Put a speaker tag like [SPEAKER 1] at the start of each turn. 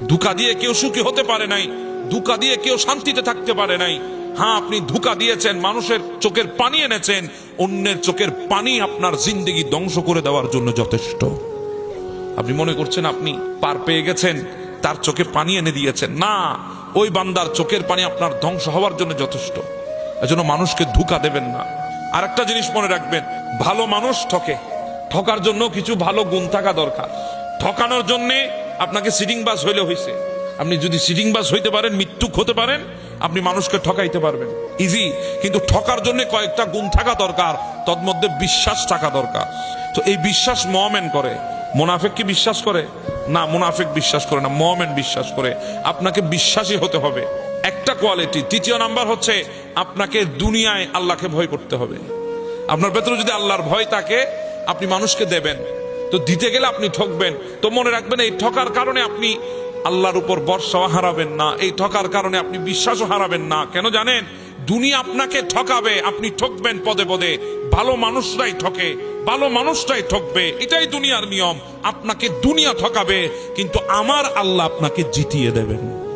[SPEAKER 1] ধোঁকা দিয়ে কেউ সুখী হতে পারে নাই, ধোঁকা দিয়ে কেউ শান্তিতে থাকতে পারে নাই। হ্যাঁ, আপনি ধোঁকা দিয়েছেন, মানুষের চোখের পানি এনেছেন, অন্যের চোখের পানি আপনার জিন্দেগি ধ্বংস করে দেওয়ার জন্য যথেষ্ট। আপনি মনে করছেন আপনি পার পেয়ে গেছেন, তার চোখে পানি এনে দিয়েছেন, না, ওই বান্দার চোখের পানি আপনার ধ্বংস হওয়ার জন্য যথেষ্ট। এজন্য মানুষকে ধোঁকা দেবেন না। আর একটা জিনিস মনে রাখবেন, ভালো মানুষ ঠকে, ঠকার জন্য কিছু ভালো গুণ থাকা দরকার। ঠকানোর জন্য আপনাকে সিটিংবাজ হইলে হইছে। আপনি যদি সিটিংবাজ হইতে পারেন, মিথ্যুক হতে পারেন, আপনি মানুষকে ঠকাইতে পারবেন ইজি। কিন্তু ঠকার জন্য কয়েকটা গুণ থাকা দরকার, তন্মধ্যে বিশ্বাস থাকা দরকার। তো এই বিশ্বাস মুমিন করে। মুনাফিক কি বিশ্বাস করে? না, মুনাফিক বিশ্বাস করে না, মুমিন বিশ্বাস করে। আপনাকে বিশ্বাসী হতে হবে, একটা কোয়ালিটি। তৃতীয় নাম্বার হচ্ছে আপনাকে দুনিয়ায় আল্লাহকে ভয় করতে হবে। আপনার ভেতরে যদি আল্লাহর ভয় থাকে, আপনি মানুষকে দেবেন। তো দিতে গেলে আপনি ঠকবেন। তো মনে রাখবেন, এই ঠকার কারণে আপনি আল্লাহর উপর ভরসাও হারাবেন না, এই ঠকার কারণে আপনি বিশ্বাসও হারাবেন না। কেন জানেন? দুনিয়া আপনাকে ঠকাবে, আপনি ঠকবেন পদে পদে। ভালো মানুষরাই ঠকে, ভালো মানুষরাই ঠকবে, এটাই দুনিয়ার নিয়ম। আপনাকে দুনিয়া ঠকাবে, কিন্তু আমার আল্লাহ আপনাকে জিতিয়ে দেবেন।